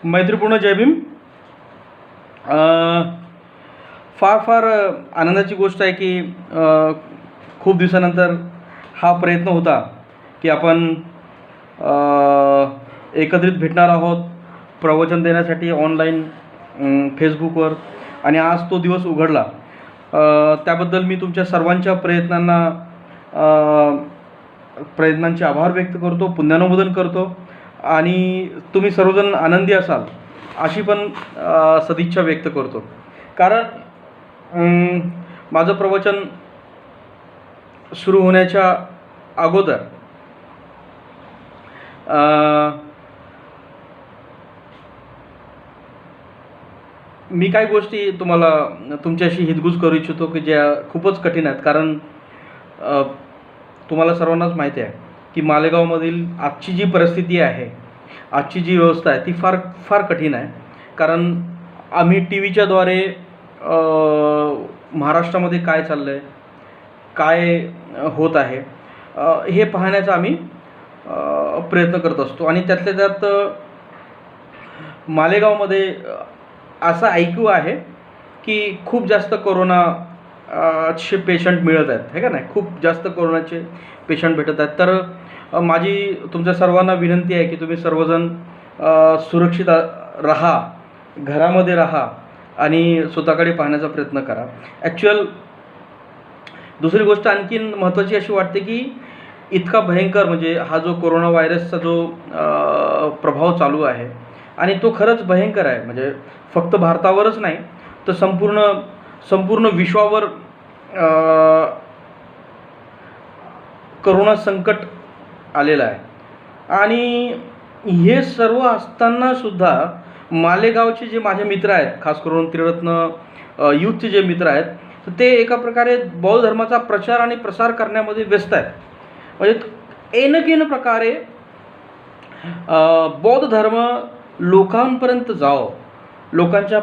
मैत्रीपूर्ण जय भीम. फार फार आनंदाची गोष्ट आहे की खूप दिवसानंतर हा प्रयत्न होता की आपण एकत्रित भेटणार आहोत प्रवचन देण्यासाठी ऑनलाईन फेसबुकवर, आणि आज तो दिवस उघडला. त्याबद्दल मी तुमच्या सर्वांच्या प्रयत्नांचे आभार व्यक्त करतो, पुण्यानुमोदन करतो, आणि तुम्ही सर्वजण आनंदी असाल अशी पण सदिच्छा व्यक्त करतो. कारण माझं प्रवचन सुरू होण्याच्या अगोदर मी काही गोष्टी तुमच्याशी हितगुज करू इच्छितो की ज्या खूपच कठीण आहेत. कारण तुम्हाला सर्वांनाच माहिती आहे की मालेगावमधील आजची जी परिस्थिती आहे, आजची जी व्यवस्था आहे ती फार फार कठीण आहे. कारण आम्ही टी व्हीच्याद्वारे महाराष्ट्रामध्ये काय चाललं आहे, काय होत आहे, हे पाहण्याचा आम्ही प्रयत्न करत असतो. आणि त्यातल्या त्यात मालेगावमध्ये असं ऐकू आहे की खूप जास्त कोरोनाचे पेशंट मिळत आहेत, हे का नाही, खूप जास्त कोरोनाचे पेशंट भेटत आहेत. तर माझी तुमच्या सर्वांना विनंती आहे की तुम्ही सर्वजण सुरक्षित राहा, घरामध्ये राहा आणि स्वतःकडे पाहण्याचा प्रयत्न करा. ॲक्च्युअल दुसरी गोष्ट आणखीन महत्त्वाची अशी वाटते की इतका भयंकर म्हणजे हा जो कोरोना व्हायरसचा जो प्रभाव चालू आहे आणि तो खरंच भयंकर आहे. म्हणजे फक्त भारतावरच नाही तर संपूर्ण विश्वावर करोना संकट आलेलं आहे. आणि हे सर्व असतानासुद्धा मालेगावचे जे माझे मित्र आहेत, खास करून त्रिरत्न यूथचे जे मित्र आहेत, ते एका प्रकारे बौद्ध धर्माचा प्रचार आणि प्रसार करण्यामध्ये व्यस्त आहेत. म्हणजे एन प्रकारे बौद्ध धर्म लोकांपर्यंत जावं, लोकांच्या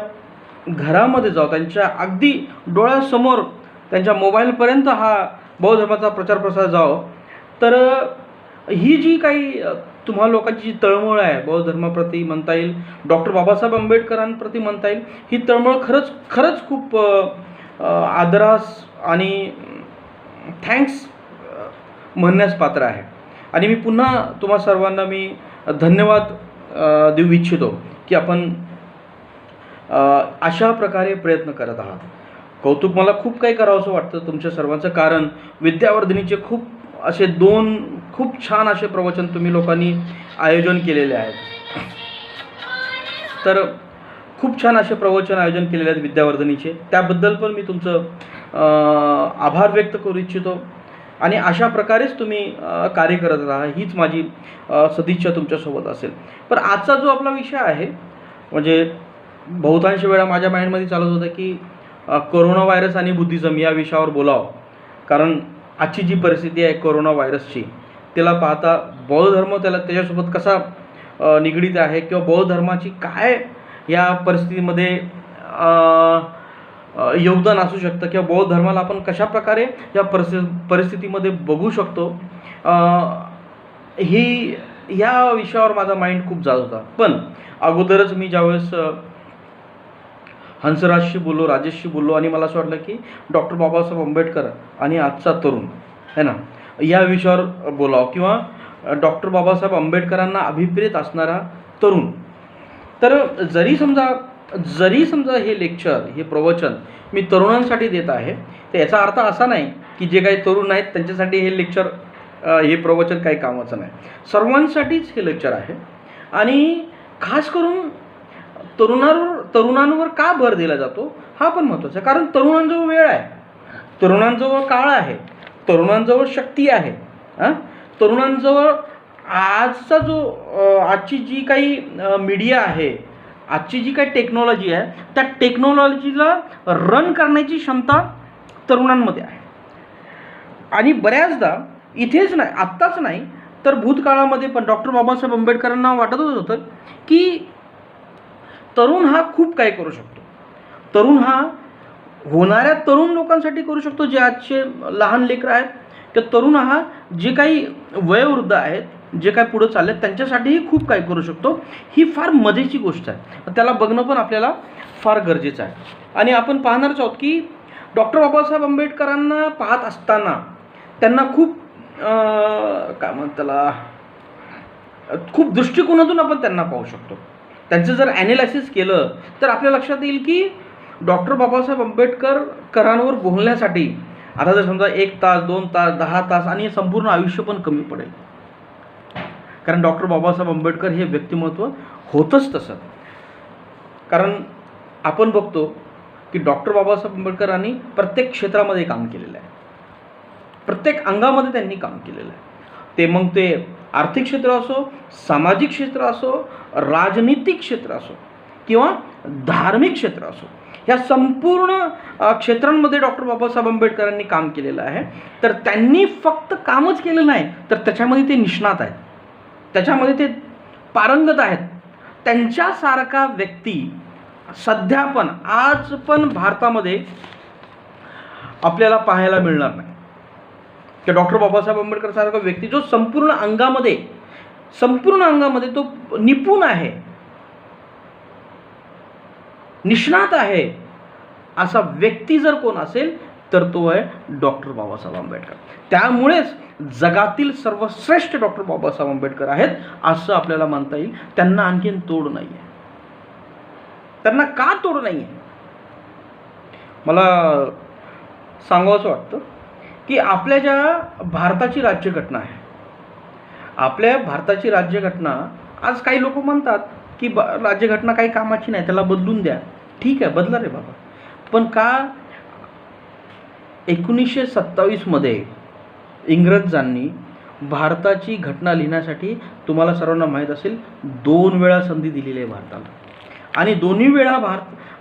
घरामध्ये जावं, त्यांच्या अगदी डोळ्यासमोर त्यांच्या मोबाईलपर्यंत हा बौद्ध धर्माचा प्रचार प्रसार जावं. तर ही जी काही तुम्हा लोकांची जी तळमळ आहे बौद्ध धर्माप्रती म्हणता येईल, डॉक्टर बाबासाहेब आंबेडकरांप्रती म्हणता येईल, ही तळमळ खरंच खूप आदरास आणि थँक्स म्हणण्यास पात्र आहे. आणि मी पुन्हा तुम्हा सर्वांना मी धन्यवाद देऊ इच्छितो की आपण अशा प्रकारे प्रयत्न करत आहात. कौतुक मला खूप काही करावंसं वाटतं तुमच्या सर्वांचं. कारण विद्यावर्धिनीचे खूप छान असे प्रवचन तुम्ही लोकांनी आयोजन केलेले आहेत. तर खूप छान असे प्रवचन आयोजन केलेले आहेत विद्यावर्धिनीचे, त्याबद्दल पण मी तुमचं आभार व्यक्त करू इच्छितो. आणि अशा प्रकारेच तुम्ही कार्य करत राहा, हीच माझी सदिच्छा तुमच्यासोबत असेल. पण आजचा जो आपला विषय आहे, म्हणजे बहुतांश वेळा माझ्या माइंडमध्ये चालत होतं की कोरोना व्हायरस आणि बुद्धिझम या विषयावर बोलावं. कारण आजची जी परिस्थिती आहे कोरोना व्हायरसची, त्याला पाहता बौद्ध धर्म त्याच्यासोबत कसा निगडीत आहे, किंवा बौद्ध धर्माची काय या परिस्थितीमध्ये योगदान असू शकतं, किंवा बौद्ध धर्माला आपण कशा प्रकारे या परिस्थितीमध्ये बघू शकतो, या विषयावर माझा माइंड खूप जात होता. पण अगोदरच मी ज्यावेळेस हंसराजशी बोललो, राजेशशी बोललो, आणि मला असं वाटलं की डॉक्टर बाबासाहेब आंबेडकर आणि आजचा तरुण है ना, या विषयावर बोलावं, किंवा डॉक्टर बाबासाहेब आंबेडकरांना अभिप्रेत असणारा तरुण. तर जरी समजा हे लेक्चर, हे प्रवचन मी तरुणांसाठी देत आहे, तर याचा अर्थ असा नाही की जे काही तरुण आहेत त्यांच्यासाठी हे लेक्चर, हे प्रवचन काही कामाचं नाही. सर्वांसाठीच हे लेक्चर आहे. आणि खास करून तरुणांवर का भर दिला जातो हा पण महत्त्वाचा आहे. कारण तरुणांजवळ वेळ आहे, तरुणांजवळ काळ आहे, तरुणांजवळ शक्ती आहे. तरुणांजवळ आजची जी काही मीडिया आहे, आजची जी काही टेक्नॉलॉजी आहे, त्या टेक्नॉलॉजीला रन करण्याची क्षमता तरुणांमध्ये आहे. आणि बऱ्याचदा इथेच नाही, आत्ताच नाही तर भूतकाळामध्ये पण डॉक्टर बाबासाहेब आंबेडकरांना वाटतच होतं की तरुण हा खूप काही करू शकतो. तरुण हा होणाऱ्या तरुण लोकांसाठी करू शकतो, जे आजचे लहान लेकरं आहेत. तर तरुण हा जे काही वयोवृद्ध आहेत, जे काय पुढं चालले त्यांच्यासाठीही खूप काही करू शकतो. ही फार मजेची गोष्ट आहे, त्याला बघणं पण आपल्याला फार गरजेचं आहे. आणि आपण पाहणारच आहोत की डॉक्टर बाबासाहेब आंबेडकरांना पाहत असताना त्यांना खूप काय म्हणतात त्याला, खूप दृष्टिकोनातून आपण त्यांना पाहू शकतो. त्यांचं जर ॲनालिसिस केलं तर आपल्या लक्षात येईल की डॉक्टर बाबासाहेब आंबेडकरांवर बोलण्यासाठी आता जर समजा 1 तास 2 तास 10 तास आणि संपूर्ण आयुष्य पण कमी पडेल. कारण डॉक्टर बाबासाहेब आंबेडकर हे व्यक्तिमत्व होतंच तसं. कारण आपण बघतो की डॉक्टर बाबासाहेब आंबेडकरांनी प्रत्येक क्षेत्रामध्ये काम केलेलं आहे, प्रत्येक अंगामध्ये त्यांनी काम केलेलं आहे. मग ते आर्थिक क्षेत्र असो, सामाजिक क्षेत्र असो, राजनीतिक क्षेत्र असो किंवा धार्मिक क्षेत्र असो, ह्या संपूर्ण क्षेत्रांमध्ये डॉक्टर बाबासाहेब आंबेडकरांनी काम केलेलं आहे. तर त्यांनी फक्त कामच केलं नाही, तर त्याच्यामध्ये ते निष्णात आहेत, त्याच्यामध्ये ते पारंगत आहेत. त्यांच्यासारखा व्यक्ती सध्या पण आज पण भारतामध्ये आपल्याला पाहायला मिळणार नाही. की डॉक्टर बाबासाहेब आंबेडकर सारखा व्यक्ती जो संपूर्ण अंगामध्ये तो निपुण आहे, निष्णात आहे, असा व्यक्ती जर कोण असेल तर तो आहे डॉक्टर बाबासाहेब आंबेडकर. त्यामुळेच जगातील सर्वश्रेष्ठ डॉक्टर बाबासाहेब आंबेडकर आहेत असं आपल्याला म्हणता येईल. त्यांना आणखीन तोड नाही आहे. त्यांना का तोड नाही आहे मला सांगावंसं वाटतं की आपल्या ज्या भारताची राज्यघटना आहे, आपल्या भारताची राज्यघटना, आज काही लोक म्हणतात की राज्यघटना काही कामाची नाही, त्याला बदलून द्या. ठीक आहे, बदला रे बाबा. पण का 1927 मध्ये इंग्रजांनी भारताची घटना लिहिण्यासाठी, तुम्हाला सर्वांना माहीत असेल, 2 वेळा संधी दिलेली आहे भारताला, आणि दोन्ही वेळा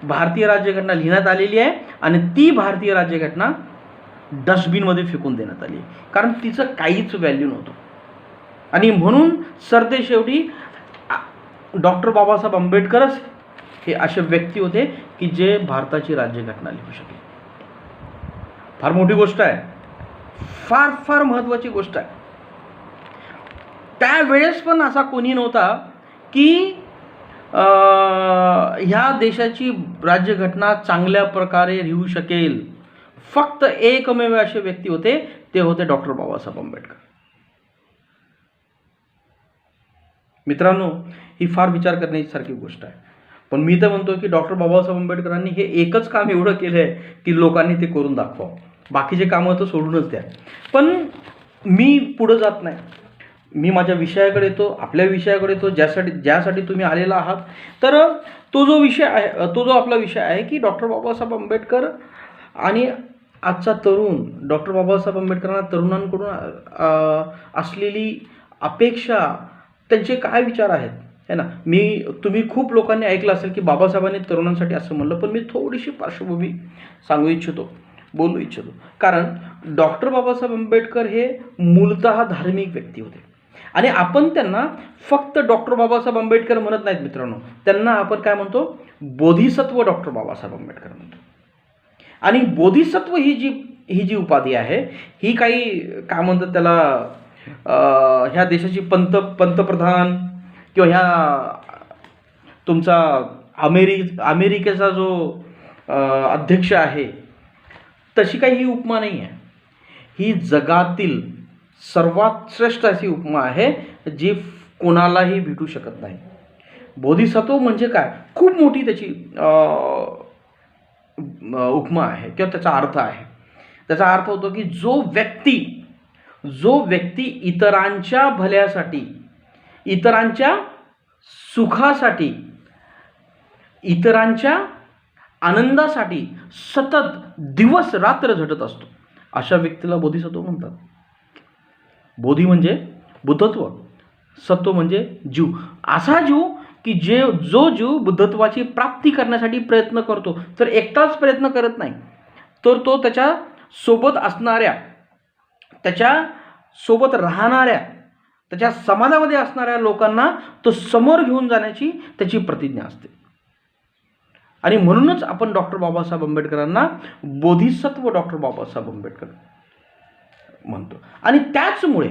भारतीय राज्यघटना लिहिण्यात आलेली आहे आणि ती भारतीय राज्यघटना डस्टबिनमध्ये फेकून देण्यात आली, कारण तिचं काहीच व्हॅल्यू नव्हतं. आणि म्हणून सरतेशेवटी डॉक्टर बाबासाहेब आंबेडकरच हे असे व्यक्ती होते की जे भारताची राज्यघटना लिहू शकले. फार मोठी गोष्ट आहे, फार फार महत्त्वाची गोष्ट आहे. त्यावेळेस पण असा कोणी नव्हता की ह्या देशाची राज्यघटना चांगल्या प्रकारे लिहू शकेल. फक्त एकमेव असे व्यक्ती होते, ते होते डॉक्टर बाबासाहेब आंबेडकर. मित्रांनो, ही फार विचार करण्यासारखी गोष्ट आहे. पण मी तर म्हणतो की डॉक्टर बाबासाहेब आंबेडकरांनी हे एकच काम एवढं केलं आहे की लोकांनी ते करून दाखवावं. बाकीचे कामं तर सोडूनच द्या. पण मी पुढं जात नाही, मी माझ्या विषयाकडे येतो, आपल्या विषयाकडे येतो, ज्यासाठी तुम्ही आलेला आहात. तर तो जो विषय आहे, तो जो आपला विषय आहे की डॉक्टर बाबासाहेब आंबेडकर आणि आजचा तरुण, डॉक्टर बाबासाहेब आंबेडकरांना तरुणांकडून असलेली अपेक्षा, त्यांचे काय विचार आहेत, है ना. तुम्ही खूप लोकांनी ऐकलं असेल की बाबासाहेबांनी तरुणांसाठी असं म्हणलं, पण मी थोडीशी पार्श्वभूमी सांगू इच्छितो, बोलू इच्छितो. कारण डॉक्टर बाबासाहेब आंबेडकर हे मूलतः धार्मिक व्यक्ती होते आणि आपण त्यांना फक्त डॉक्टर बाबासाहेब आंबेडकर म्हणत नाहीत मित्रांनो, त्यांना आपण काय म्हणतो, बोधिसत्व डॉक्टर बाबासाहेब आंबेडकर म्हणतो. आणि बोधिसत्व ही जी उपाधी आहे, ही काही काय म्हणतात त्याला, ह्या देशाची पंतप्रधान किंवा ह्या तुमचा अमेरिकेचा जो अध्यक्ष आहे, तशी काही ही उपमा नाही आहे. ही जगातील सर्वात श्रेष्ठ अशी उपमा आहे जी कोणालाही भेटू शकत नाही. बोधिसत्व म्हणजे काय, खूप मोठी त्याची उपमा आहे किंवा त्याचा अर्थ आहे. त्याचा अर्थ होतो की जो व्यक्ती इतरांच्या भल्यासाठी, इतरांच्या सुखासाठी, इतरांच्या आनंदासाठी सतत दिवस रात्र झटत असतो, अशा व्यक्तीला बोधिसत्व म्हणतात. बोधी म्हणजे बुद्धत्व, सत्व म्हणजे जीव. असा जीव की जो जीव बुद्धत्वाची प्राप्ती करण्यासाठी प्रयत्न करतो, तर एकटाच प्रयत्न करत नाही, तर तो त्याच्या सोबत असणाऱ्या, त्याच्या सोबत राहणाऱ्या, त्याच्या समाजामध्ये असणाऱ्या लोकांना तो समोर घेऊन जाण्याची त्याची प्रतिज्ञा असते. आणि म्हणूनच आपण डॉक्टर बाबासाहेब आंबेडकरांना बोधिसत्व डॉक्टर बाबासाहेब आंबेडकर म्हणतो. आणि त्याचमुळे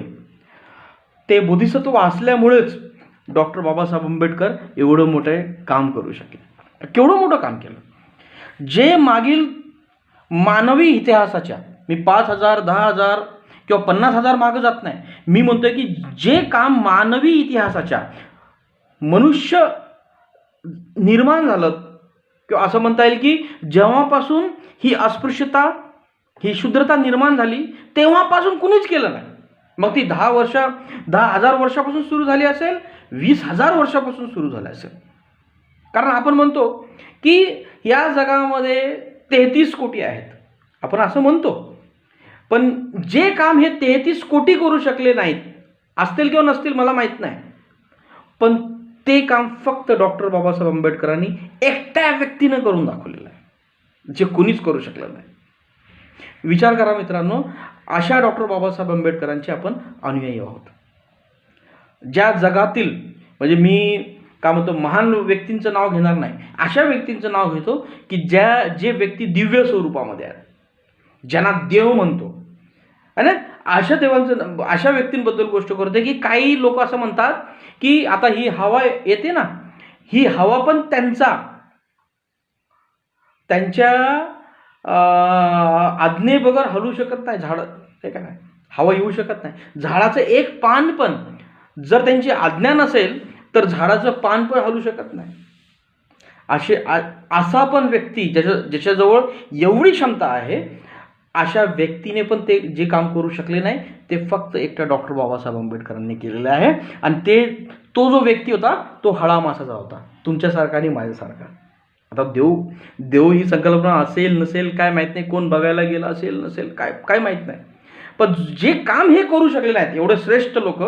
ते बोधिसत्व असल्यामुळेच डॉक्टर बाबासाहेब आंबेडकर एवढं मोठे काम करू शकले. केवढं मोठं काम केलं, जे मागील मानवी इतिहासाच्या, मी 5,000 10,000 किंवा 50,000 मागं जात नाही, मी म्हणतोय की जे काम मानवी इतिहासाच्या मनुष्य निर्माण झालं, किंवा असं म्हणता येईल की जेव्हापासून ही अस्पृश्यता, ही शूद्रता निर्माण झाली तेव्हापासून कुणीच केलं नाही. मग ती 10,000 वर्षापासून सुरू झाली असेल, 20,000 वर्षापासून सुरू झाली असेल. कारण आपण म्हणतो की या जगामध्ये 33 कोटी आहेत, आपण असं म्हणतो, पण जे काम हे 33 कोटी करू शकले नाहीत, असतील किंवा नसतील मला माहीत नाही, पण ते काम फक्त डॉक्टर बाबासाहेब आंबेडकरांनी एकट्या व्यक्तीनं करून दाखवलेलं आहे, जे कुणीच करू शकलं नाही. विचार करा मित्रांनो, अशा डॉक्टर बाबासाहेब आंबेडकरांचे आपण अनुयायी आहोत. ज्या जगातील, म्हणजे मी काय म्हणतो, महान व्यक्तींचं नाव घेणार नाही, अशा व्यक्तींचं नाव घेतो की जे व्यक्ती दिव्य स्वरूपामध्ये आहेत, ज्यांना देव म्हणतो. आणि अशा व्यक्तींबद्दल गोष्ट करते की काही लोक असं म्हणतात की आता ही हवा येते ना, ही हवा पण त्यांच्या आज्ञेबगर हलू शकत नाही. झाड, हे काय नाही, हवा येऊ शकत नाही. झाडाचं एक पान पण जर त्यांची आज्ञा नसेल तर झाडाचं पान पण हलू शकत नाही. असा पण व्यक्ती ज्याच्याजवळ एवढी क्षमता आहे, अशा व्यक्तीने पण ते जे काम करू शकले नाही ते फक्त एकट्या डॉक्टर बाबासाहेब आंबेडकरांनी केलेलं आहे. आणि तो जो व्यक्ती होता तो हळा मासाचा होता, तुमच्यासारखा आणि माझ्यासारखा. आता देव ही संकल्पना असेल नसेल काय माहीत नाही, कोण बघायला गेला असेल नसेल काय माहीत नाही, पण जे काम हे करू शकले नाहीत एवढे श्रेष्ठ लोक,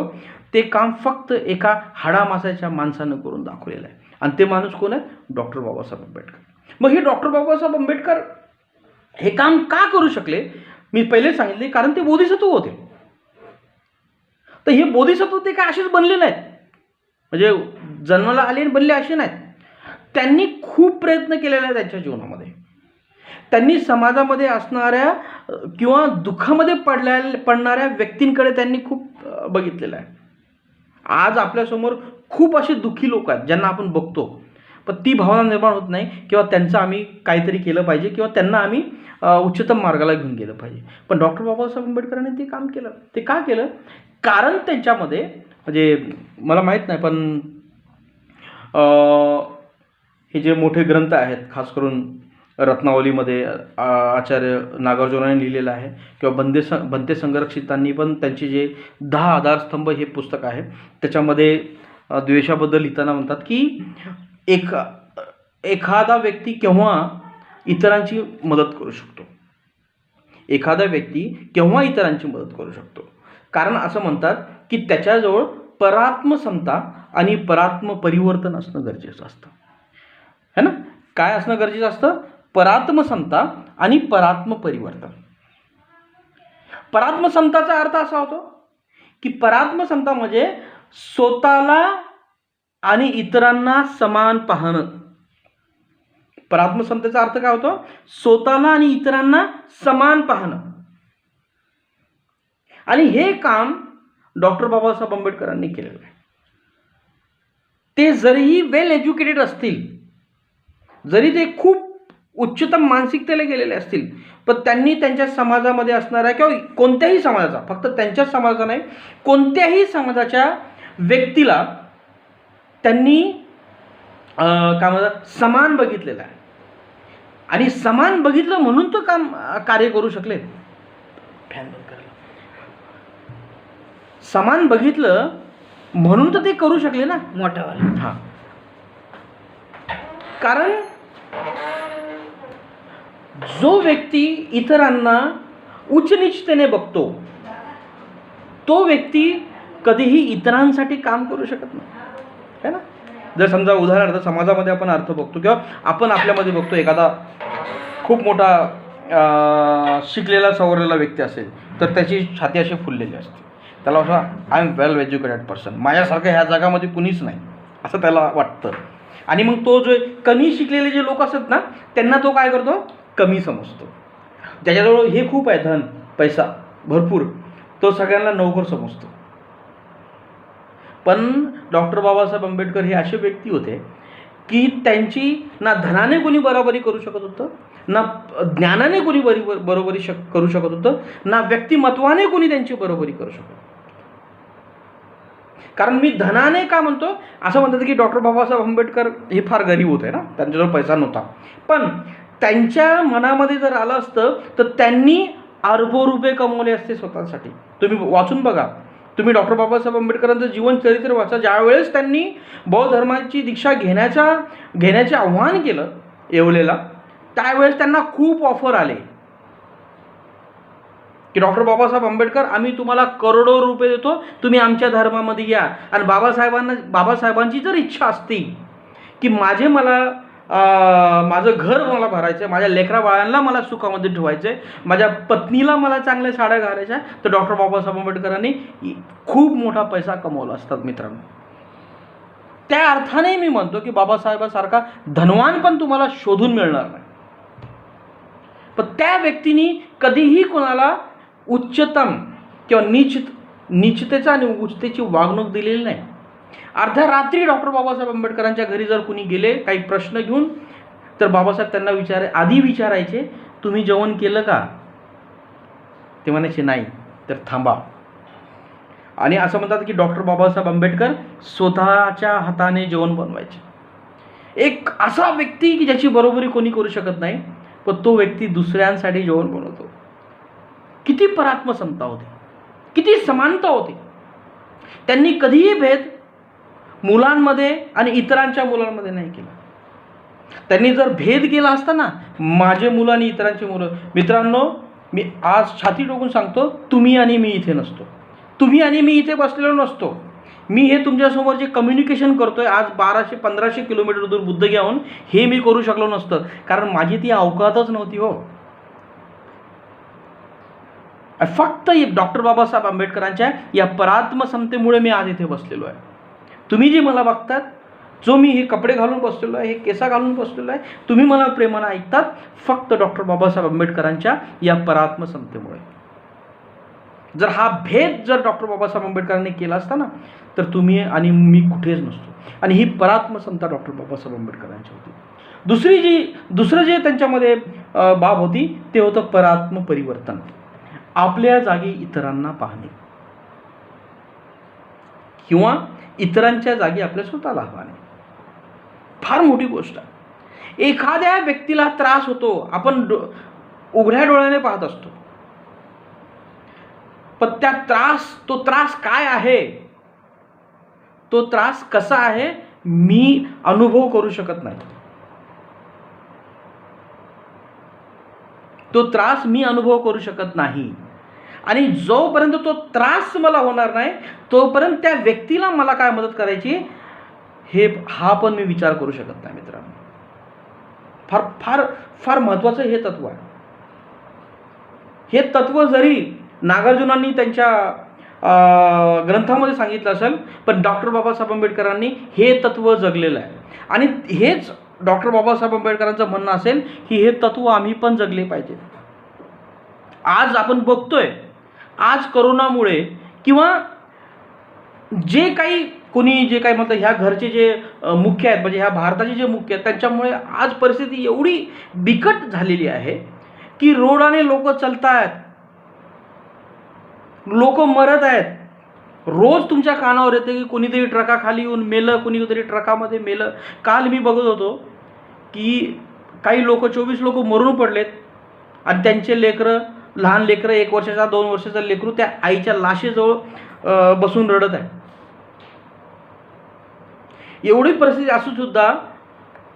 ते काम फक्त एका हाडामासाच्या माणसानं करून दाखवलेलं आहे. आणि ते माणूस कोण आहे? डॉक्टर बाबासाहेब आंबेडकर. मग हे डॉक्टर बाबासाहेब आंबेडकर हे काम का करू शकले? मी पहिले सांगितले, कारण ते बोधिसत्व होते. तर हे बोधिसत्व ते काय असेच बनले नाहीत, म्हणजे जन्माला आले आणि बनले असे नाहीत. त्यांनी खूप प्रयत्न केलेला आहे त्यांच्या जीवनामध्ये. त्यांनी समाजामध्ये असणाऱ्या किंवा दुःखामध्ये पडणाऱ्या व्यक्तींकडे त्यांनी खूप बघितलेलं आहे. आज आपल्यासमोर खूप असे दुःखी लोक आहेत ज्यांना आपण बघतो, पण ती भावना निर्माण होत नाही किंवा त्यांचं आम्ही काहीतरी केलं पाहिजे किंवा त्यांना आम्ही उच्चतम मार्गाला घेऊन गेलं पाहिजे. पण डॉक्टर बाबासाहेब आंबेडकरांनी ते काम केलं. ते का केलं? कारण त्यांच्यामध्ये, म्हणजे मला माहीत नाही, पण हे जे मोठे ग्रंथ आहेत, खास करून रत्नावलीमध्ये आचार्य नागार्जुनाने लिहिलेलं आहे, किंवा बनते संरक्षितांनी पण त्यांचे जे 10 आधारस्तंभ हे पुस्तक आहे, त्याच्यामध्ये द्वेषाबद्दल लिहिताना म्हणतात की एखादा व्यक्ती केव्हा इतरांची मदत करू शकतो, एखादा व्यक्ती केव्हा इतरांची मदत करू शकतो, कारण असं म्हणतात की त्याच्याजवळ परात्मसमता आणि परात्म परिवर्तन असणं गरजेचं असतं, है ना? काय असणं गरजेचं असतं? परात्मसमता आणि परात्म परिवर्तन. परात्मसमताचा अर्थ असा होतो की परात्मसमता म्हणजे स्वतःला आणि इतरांना समान पाहणं. परात्मसमतेचा अर्थ काय होतो? स्वतःला आणि इतरांना समान पाहणं. आणि हे काम डॉक्टर बाबासाहेब आंबेडकरांनी केलेलं आहे. ते जरीही वेल एज्युकेटेड असतील, जरी ते खूप उच्चतम मानसिकतेला गेलेले असतील, पण त्यांनी त्यांच्या समाजामध्ये असणाऱ्या किंवा कोणत्याही समाजाचा, फक्त त्यांच्याच समाजाचा नाही, कोणत्याही समाजाच्या व्यक्तीला त्यांनी काय म्हणतात, समान बघितलेलं आहे. आणि समान बघितलं म्हणून तो कार्य करू शकले. फॅन बंद करायला. समान बघितलं म्हणून तर ते करू शकले ना, मोठ्यावाले. हां, कारण जो व्यक्ती इतरांना उच्च नीचतेने बघतो, तो व्यक्ती कधीही इतरांसाठी काम करू शकत नाही, है ना? जर समजा उदाहरणार्थ समाजामध्ये आपण अर्थ बघतो किंवा आपण आपल्यामध्ये बघतो, एखादा खूप मोठा शिकलेला सवरलेला व्यक्ती असेल तर त्याची छाती अशी फुललेली असते. त्याला असं, I am well educated person, माझ्यासारखं ह्या जगामध्ये कुणीच नाही, असं त्याला वाटतं. आणि मग तो जो कमी शिकलेले जे लोक असतात ना, त्यांना तो काय करतो? कमी समजतो. ज्याच्याजवळ हे खूप आहे, धन पैसा भरपूर, तो सगळ्यांना नोकर समजतो. पण डॉक्टर बाबासाहेब आंबेडकर हे असे व्यक्ती होते की त्यांची ना धनाने कोणी बरोबरी करू शकत होतं, ना ज्ञानाने कोणी बरोबरी करू शकत होतं, ना व्यक्तिमत्वाने कोणी त्यांची बरोबरी करू शकत होतं. कारण मी धनाने का म्हणतो, असं म्हणतात की डॉक्टर बाबासाहेब आंबेडकर हे फार गरीब होते ना, त्यांच्याजवळ पैसा नव्हता, पण त्यांच्या मनामध्ये जर आलं असतं तर त्यांनी अरबो रुपये कमवले असते स्वतःसाठी. तुम्ही वाचून बघा, तुम्ही डॉक्टर बाबासाहेब आंबेडकरांचं जीवन चरित्र वाचा. ज्यावेळेस त्यांनी बौद्ध धर्माची दीक्षा घेण्याचे आव्हान केलं येवलेला, त्यावेळेस त्यांना खूप ऑफर आले की डॉक्टर बाबासाहेब आंबेडकर, आम्ही तुम्हाला करोडो रुपये देतो, तुम्ही आमच्या धर्मामध्ये या. आणि बाबासाहेबांची जर इच्छा असती की माझं घर मला भरायचं, माझ्या लेकरा बाळांना मला सुखामध्ये ठेवायचं आहे, माझ्या पत्नीला मला चांगल्या साड्या घालायच्या, तर डॉक्टर बाबासाहेब आंबेडकरांनी खूप मोठा पैसा कमवला असतात मित्रांनो. त्या अर्थाने मी म्हणतो की बाबासाहेबांसारखा धनवान पण तुम्हाला शोधून मिळणार नाही, पण त्या व्यक्तीने कधीही कोणाला उच्चतम किंवा नीचतेचा आणि उच्चतेची वागणूक दिलेली नाही. अर्ध्या रात्री डॉक्टर बाबासाहेब आंबेडकरांच्या घरी जर कुणी गेले काही प्रश्न घेऊन, तर बाबासाहेब त्यांना आधी विचारायचे, तुम्ही जेवण केलं का? ते म्हणायचे नाही, तर थांबा. आणि असं म्हणतात की डॉक्टर बाबासाहेब आंबेडकर स्वतःच्या हाताने जेवण बनवायचे. एक असा व्यक्ती की ज्याची बरोबरी कोणी करू शकत नाही, पण तो व्यक्ती दुसऱ्यांसाठी जेवण बनवतो. किती परात्मसमता होती, किती समानता होती. त्यांनी कधीही भेद मुलांमध्ये आणि इतरांच्या मुलांमध्ये नाही केला. त्यांनी जर भेद केला असता ना, माझे मुलं आणि इतरांची मुलं, मित्रांनो मी आज छाती ठोकून सांगतो, तुम्ही आणि मी इथे नसतो, तुम्ही आणि मी इथे बसलेलो नसतो. मी हे तुमच्यासमोर जे कम्युनिकेशन करतोय आज 1200-1500 किलोमीटर दूर बुद्धगयाहून, हे मी करू शकलो नसतं, कारण माझी ती अवकातच नव्हती हो. फक्त डॉक्टर बाबासाहेब आंबेडकरांच्या या परात्मसमतेमुळे मी आज इथे बसलेलो आहे. तुम्ही जे मला बघतात, जो मी हे कपडे घालून बसलेलो आहे, हे केसा घालून बसलेलो आहे, तुम्ही मला प्रेमानं ऐकतात, फक्त डॉक्टर बाबासाहेब आंबेडकरांच्या या परात्मसमतेमुळे. जर हा भेद जर डॉक्टर बाबासाहेब आंबेडकरांनी केला असता ना, तर तुम्ही आणि मी कुठेच नसतो. आणि ही परात्मसमता डॉक्टर बाबासाहेब आंबेडकरांची होती. दुसरं जे त्यांच्यामध्ये बाब होती ते होतं परात्म परिवर्तन. आपल्या जागी इतरांना पाहणे किंवा इतरांच्या जागी आपल्या स्वतःला पाहणे फार मोठी गोष्ट आहे. एखाद्या व्यक्तीला त्रास होतो, आपण उघड्या डोळ्याने पाहत असतो, पण तो त्रास काय आहे, तो त्रास कसा आहे मी अनुभव करू शकत नाही. तो त्रास मी अनुभव करू शकत नाही. आणि जोपर्यंत तो त्रास मला होणार नाही, तोपर्यंत त्या व्यक्तीला मला काय मदत करायची हा पण मी विचार करू शकत नाही मित्रांनो. फार फार फार महत्त्वाचं हे तत्व आहे. हे तत्व जरी नागार्जुनांनी त्यांच्या ग्रंथामध्ये सांगितलं असेल, पण डॉक्टर बाबासाहेब आंबेडकरांनी हे तत्व जगलेलं आहे. आणि हेच डॉक्टर बाबासाहेब आंबेडकरांचं म्हणणं असेल की हे तत्व आम्ही पण जगले पाहिजे. आज आपण बघतोय, आज करोनामुळे किंवा जे काही म्हणतात, ह्या घरचे जे मुख्य आहेत, म्हणजे ह्या भारताचे जे मुख्य आहेत, त्यांच्यामुळे आज परिस्थिती एवढी बिकट झालेली आहे की रोडाने लोक चालत आहेत, लोक मरत आहेत. रोज तुमच्या कानावर येते की कोणीतरी ट्रकाखाली येऊन मेलं, कोणीतरी ट्रकामध्ये मेलं. काल मी बघत होतो की काही लोक 24 लोक मरून पडलेत आणि त्यांचे लेकरं, लहान लेकरं, 1 वर्षाचा 2 वर्षाचा लेकरू त्या आईच्या लाशेजवळ बसून रडत आहे. एवढी परिस्थिती असून सुद्धा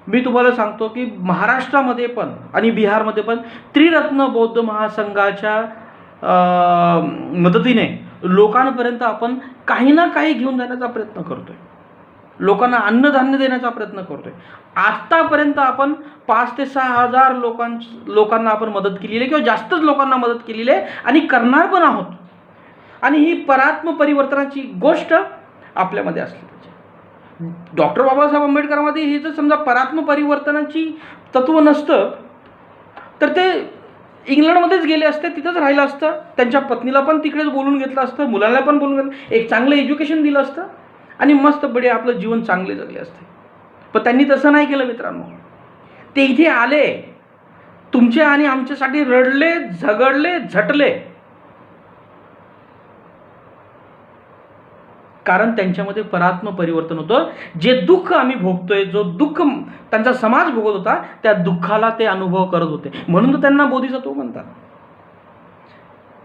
मी तुम्हाला सांगतो की महाराष्ट्रामध्ये पण आणि बिहारमध्ये पण त्रिरत्न बौद्ध महासंघाच्या मदतीने लोकांपर्यंत आपण काही ना काही घेऊन जाण्याचा प्रयत्न करतोय, लोकांना अन्नधान्य देण्याचा प्रयत्न करतोय. आत्तापर्यंत आपण 5 ते 6 हजार लोकांना आपण मदत केलेली आहे किंवा जास्तच लोकांना मदत केलेली आहे आणि करणार पण आहोत. आणि ही परात्म परिवर्तनाची गोष्ट आपल्यामध्ये असली पाहिजे. डॉक्टर बाबासाहेब आंबेडकरांमध्ये हे जर समजा परात्म परिवर्तनाची तत्व नसतं तर ते इंग्लंडमध्येच गेले असते, तिथंच राहिलं असतं, त्यांच्या पत्नीला पण तिकडेच बोलून घेतलं असतं, मुलांना पण बोलून घेतलं, एक चांगलं एज्युकेशन दिलं असतं आणि मस्त बडे आपलं जीवन चांगले जगले असते. पण त्यांनी तसं नाही केलं मित्रांनो. ते इथे आले, तुमच्या आणि आमच्यासाठी रडले, झगडले, झटले, कारण त्यांच्यामध्ये परात्म परिवर्तन होतं. जे दुःख आम्ही भोगतोय, जो दुःख त्यांचा समाज भोगत होता, त्या दुःखाला ते अनुभव करत होते. म्हणून तर त्यांना बोधिसत्व म्हणतात.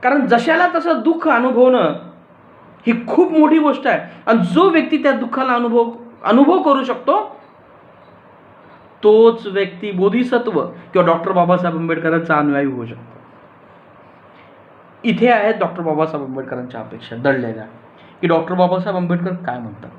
कारण जशाला तसं दुःख अनुभवणं ही खूप मोठी गोष्ट आहे. आणि जो व्यक्ती त्या दुःखाला अनुभव करू शकतो, तोच व्यक्ती बोधिसत्व किंवा डॉक्टर बाबासाहेब आंबेडकरांचा अनुयायी होऊ शकतो. इथे आहेत डॉक्टर बाबासाहेब आंबेडकरांच्या अपेक्षा दडलेल्या, की डॉक्टर बाबासाहेब आंबेडकर काय म्हणतात.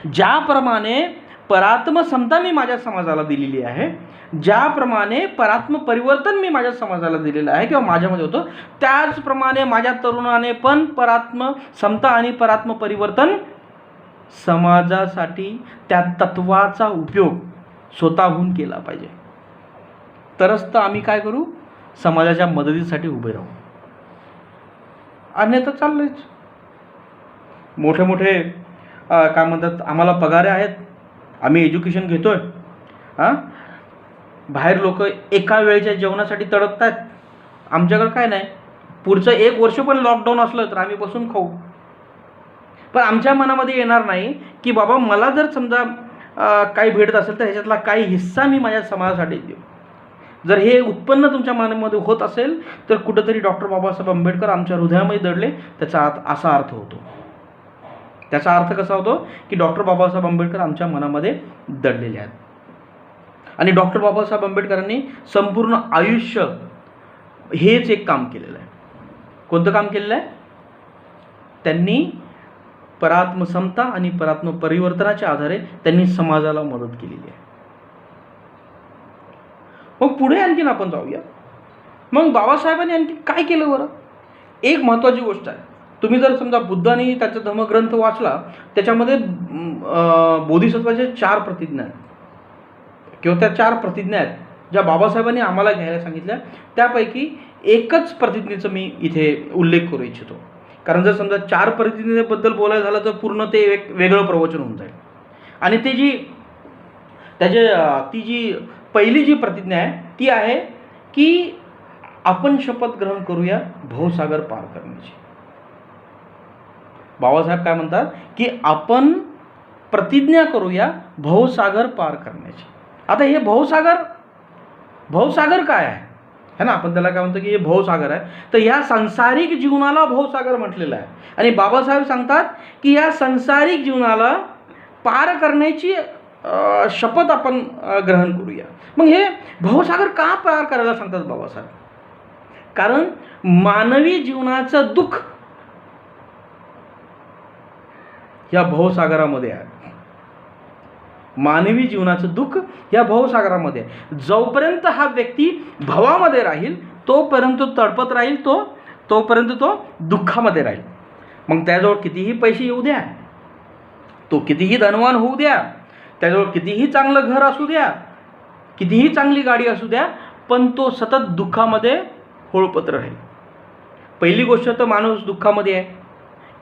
ज्याप्रमाणे परात्म समता मी माझ्या समाजाला दिलेली आहे, ज्याप्रमाणे परात्म परिवर्तन मी माझ्या समाजाला दिलेलं आहे किंवा माझ्यामध्ये होतं, त्याचप्रमाणे माझ्या तरुणाने पण परात्म समता आणि परात्म परिवर्तन समाजासाठी त्या तत्वाचा उपयोग स्वतःहून केला पाहिजे. तरच तर आम्ही काय करू, समाजाच्या मदतीसाठी उभे राहू. अन्यथा चाललंच. मोठे मोठे काय म्हणतात, आम्हाला पगारे आहेत, आम्ही एज्युकेशन घेतोय, बाहेर लोक एका वेळेच्या जेवणासाठी तडपत आहेत. आमच्याकडे काय नाही, पुढचं 1 वर्ष पण लॉकडाऊन असलं तर आम्ही बसून खाऊ. पण आमच्या मनामध्ये येणार नाही की बाबा मला जर समजा काही भेटत असेल तर ह्याच्यातला काही हिस्सा मी माझ्या समाजासाठी देऊ. जर हे उत्पन्न तुमच्या मनामध्ये होत असेल तर कुठंतरी डॉक्टर बाबासाहेब आंबेडकर आमच्या हृदयामध्ये दडले, त्याचा असा अर्थ होतो. त्याचा अर्थ कसा होतो की डॉक्टर बाबासाहेब आंबेडकर आमच्या मनामध्ये दडलेले आहेत. आणि डॉक्टर बाबासाहेब आंबेडकरांनी संपूर्ण आयुष्य हेच एक काम केलेलं आहे. कोणतं काम केलेलं आहे? त्यांनी परात्म समता आणि परात्म परिवर्तनाच्या आधारे त्यांनी समाजाला मदत केलेली आहे. मग पुढे आणखीन आपण जाऊया. मग बाबासाहेबांनी आणखी काय केलं बरं? एक महत्त्वाची गोष्ट आहे. तुम्ही जर समजा बुद्धांनी त्याचा धर्मग्रंथ वाचला, त्याच्यामध्ये बोधिसत्वाच्या 4 प्रतिज्ञा आहेत किंवा त्या 4 प्रतिज्ञा आहेत ज्या बाबासाहेबांनी आम्हाला घ्यायला सांगितल्या. त्यापैकी एकच प्रतिज्ञेचा मी इथे उल्लेख करू इच्छितो. कारण जर समजा 4 प्रतिज्ञेबद्दल बोलायला झालं तर पूर्ण ते एक वेगळं प्रवचन होऊन जाईल. आणि ती जी पहिली जी प्रतिज्ञा आहे ती आहे की आपण शपथ ग्रहण करूया भवसागर पार करण्याची. बाबासाहेब काय म्हणतात की आपण प्रतिज्ञा करूया भवसागर पार करण्याची. आता हे भवसागर काय आहे है ना? आपण त्याला काय म्हणतो की हे भवसागर आहे. तर ह्या सांसारिक जीवनाला भवसागर म्हटलेलं आहे. आणि बाबासाहेब सांगतात की या सांसारिक जीवनाला पार करण्याची शपथ आपण ग्रहण करूया. मग हे भवसागर का पार करायला सांगतात बाबासाहेब? कारण मानवी जीवनाचं दुःख या भवसागरामध्ये आहे. मानवी जीवनाचं दुःख या भवसागरामध्ये आहे. जोपर्यंत हा व्यक्ती भवामध्ये राहील तोपर्यंत तडपत राहील, तोपर्यंत तो दुःखामध्ये राहील. मग त्याजवळ कितीही पैसे येऊ द्या, तो कितीही धनवान होऊ द्या, त्याजवळ कितीही चांगलं घर असू द्या, कितीही चांगली गाडी असू द्या, पण तो सतत दुःखामध्ये होळपत्र राहील. पहिली गोष्ट तर माणूस दुःखामध्ये आहे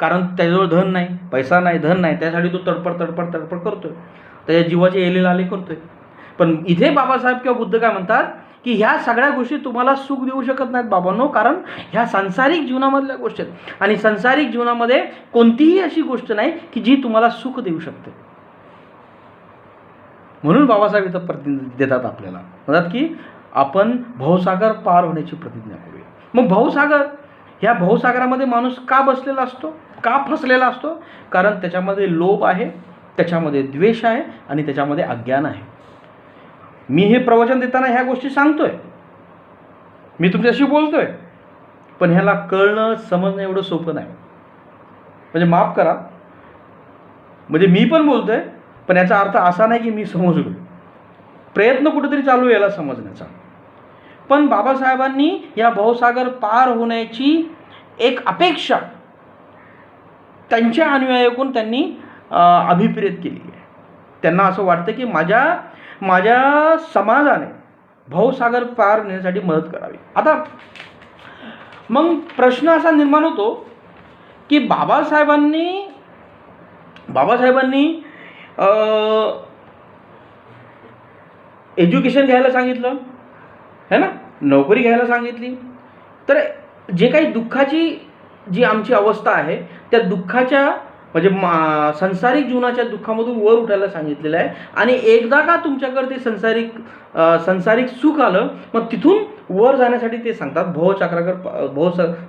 कारण त्याजवळ धन नाही, पैसा नाही, धन नाही, त्यासाठी तो तडपड करतोय, त्याच्या जीवाचे एलेलाले करतोय. पण इथे बाबासाहेब किंवा बुद्ध काय म्हणतात की ह्या सगळ्या गोष्टी तुम्हाला सुख देऊ शकत नाहीत बाबांनो, कारण ह्या सांसारिक जीवनामधल्या गोष्टी आहेत. आणि सांसारिक जीवनामध्ये कोणतीही अशी गोष्ट नाही की जी तुम्हाला सुख देऊ शकते. म्हणून बाबासाहेब इथं प्रतिज्ञा देतात आपल्याला, म्हणतात की आपण भवसागर पार होण्याची प्रतिज्ञा करूया. मग ह्या भवसागरामध्ये माणूस का बसलेला असतो, का फसलेला असतो? कारण त्याच्यामध्ये लोभ आहे, त्याच्यामध्ये द्वेष आहे आणि त्याच्यामध्ये अज्ञान आहे. मी हे प्रवचन देताना ह्या गोष्टी सांगतोय, मी तुमच्याशी बोलतोय, पण ह्याला कळणं समजणं एवढं सोपं नाही. म्हणजे माफ करा, म्हणजे मी पण बोलतोय पण याचा अर्थ असा नाही की मी समजलो. प्रयत्न कुठेतरी चालू आहे याला समजण्याचा. पण बाबासाहेबांनी या भवसागर पार होण्याची एक अपेक्षा त्यांच्या अनुयायीकडून त्यांनी अभिप्रेत केली आहे. त्यांना असं वाटतं की माझ्या समाजाने भवसागर पार नेण्यासाठी मदत करावी. आता मग प्रश्न असा निर्माण होतो की बाबासाहेबांनी बाबासाहेबांनी एज्युकेशन घ्यायला सांगितलं है ना, नोकरी घ्यायला सांगितली. तर जे काही दुःखाची जी आमची अवस्था आहे त्या दुःखाच्या म्हणजे संसारिक जीवनाच्या दुःखामधून वर उठायला सांगितलेलं आहे. आणि एकदा का तुमच्याकडे ते संसारिक सुख आलं मग तिथून वर जाण्यासाठी ते सांगतात,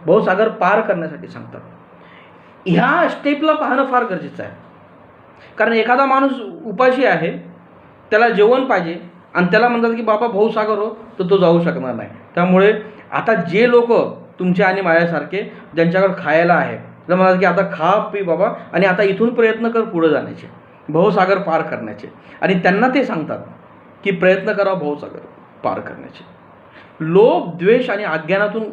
भवसागर पार करण्यासाठी सांगतात. ह्या स्टेपला पाहणं फार गरजेचं आहे. कारण एखादा माणूस उपाशी आहे, त्याला जेवण पाहिजे आणि त्याला म्हणतात की बाबा भवसागर हो, तर तो जाऊ शकणार नाही. त्यामुळे आता जे लोक तुमच्या आणि माझ्यासारखे ज्यांच्याकडे खायला आहे तर म्हणतात की आता खा पी बाबा आणि आता इथून प्रयत्न कर पुढे जाण्याचे, भवसागर पार करण्याचे. आणि त्यांना ते सांगतात की प्रयत्न करा भवसागर पार करण्याचे. लोभ, द्वेष आणि अज्ञानातून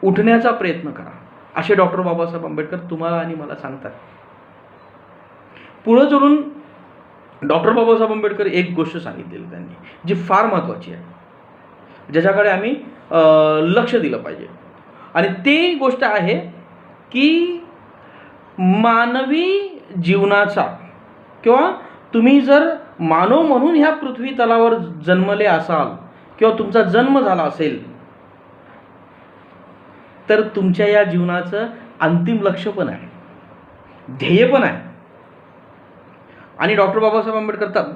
उठण्याचा प्रयत्न करा, असे डॉक्टर बाबासाहेब आंबेडकर तुम्हाला आणि मला सांगतात. पुढं चढून डॉक्टर बाबासाहेब आंबेडकर एक गोष्ट सांगितलेली त्यांनी, जी फार महत्त्वाची आहे, ज्याच्याकडे आम्ही लक्ष दिलं पाहिजे. आणि ती गोष्ट आहे की मानवी जीवनाचा किंवा तुम्ही जर मानव म्हणून ह्या पृथ्वी तलावर जन्मले असाल किंवा तुमचा जन्म झाला असेल तर तुमच्या या जीवनाचं अंतिम लक्ष्य पण आहे, ध्येय पण आहे. आणि डॉक्टर बाबासाहेब